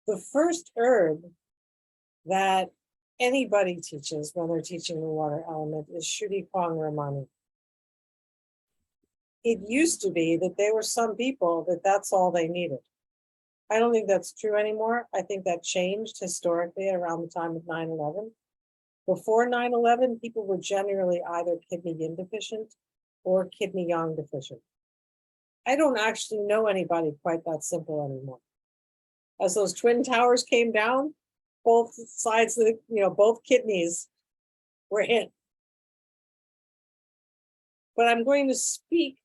The first herb that anybody teaches when they're teaching the water element is Shu di Huang Rehmannia. It used to be that there were some people that that's all they needed. I don't think that's true anymore. I think that changed historically around the time of 9/11. Before 9/11, people were generally either kidney yin deficient or kidney yang deficient. I don't actually know anybody quite that simple anymore. As those twin towers came down, both sides of the, both kidneys were hit. But I'm going to speak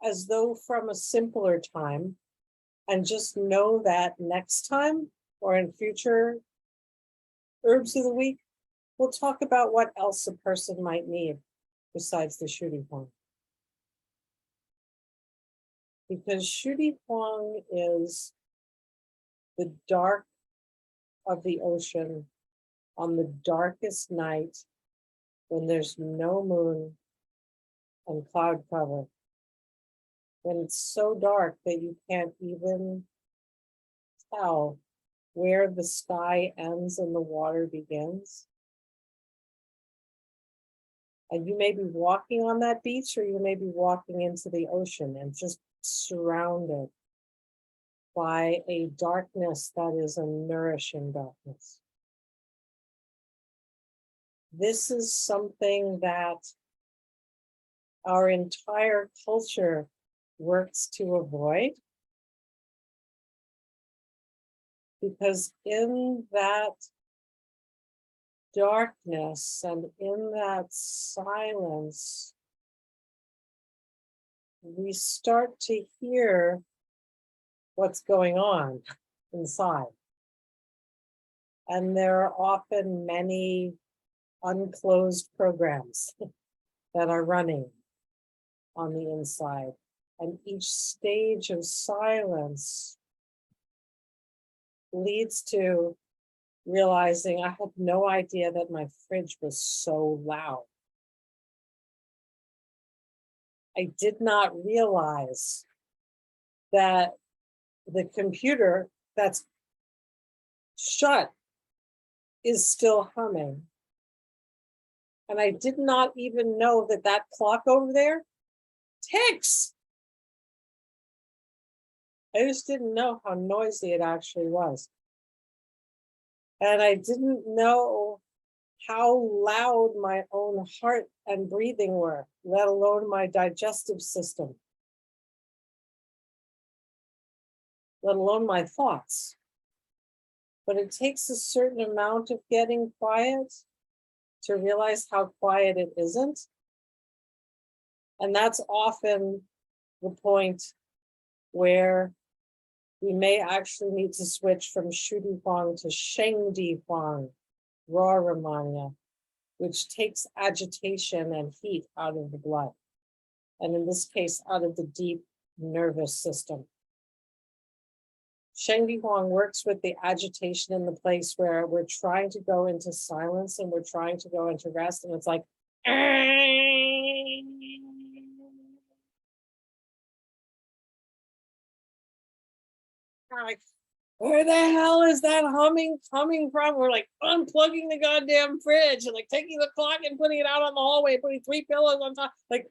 as though from a simpler time, and just know that next time or in future herbs of the week, we'll talk about what else a person might need besides the Shu di Huang. Because Shu di Huang is the dark of the ocean on the darkest night when there's no moon and cloud cover. When it's so dark that you can't even tell where the sky ends and the water begins. And you may be walking on that beach, or you may be walking into the ocean and just surrounded by a darkness that is a nourishing darkness. This is something that our entire culture works to avoid, because in that darkness and in that silence, we start to hear what's going on inside. And there are often many unclosed programs that are running on the inside. And each stage of silence leads to realizing I had no idea that my fridge was so loud. I did not realize that the computer that's shut is still humming. And I did not even know that that clock over there ticks. I just didn't know how noisy it actually was. And I didn't know how loud my own heart and breathing were, let alone my digestive system, let alone my thoughts. But it takes a certain amount of getting quiet to realize how quiet it isn't. And that's often the point where we may actually need to switch from Shu di Huang to Sheng di Huang, Huang Rehmannia, which takes agitation and heat out of the blood. And in this case, out of the deep nervous system. Sheng di Huang works with the agitation in the place where we're trying to go into silence and we're trying to go into rest. And it's like, like, where the hell is that humming coming from? We're like unplugging the goddamn fridge and like taking the clock and putting it out on the hallway, putting 3 pillows on top. Like,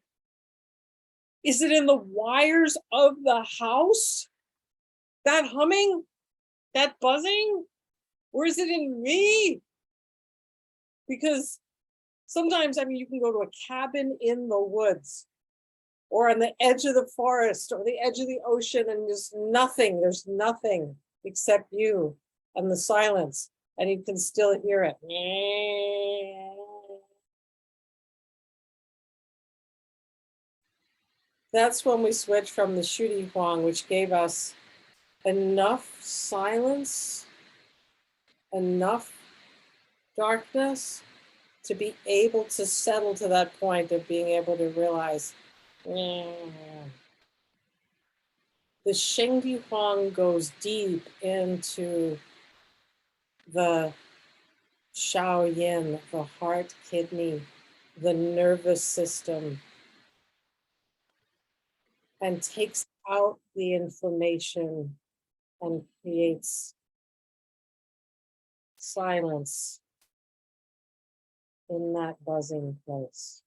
is it in the wires of the house? That humming? That buzzing? Or is it in me? Because sometimes, you can go to a cabin in the woods or on the edge of the forest or the edge of the ocean, and there's nothing except you and the silence, and you can still hear it. That's when we switch from the Shu di Huang, which gave us enough silence, enough darkness to be able to settle to that point of being able to realize, the Sheng di Huang goes deep into the Shao Yin, the heart, kidney, the nervous system, and takes out the inflammation and creates silence in that buzzing place.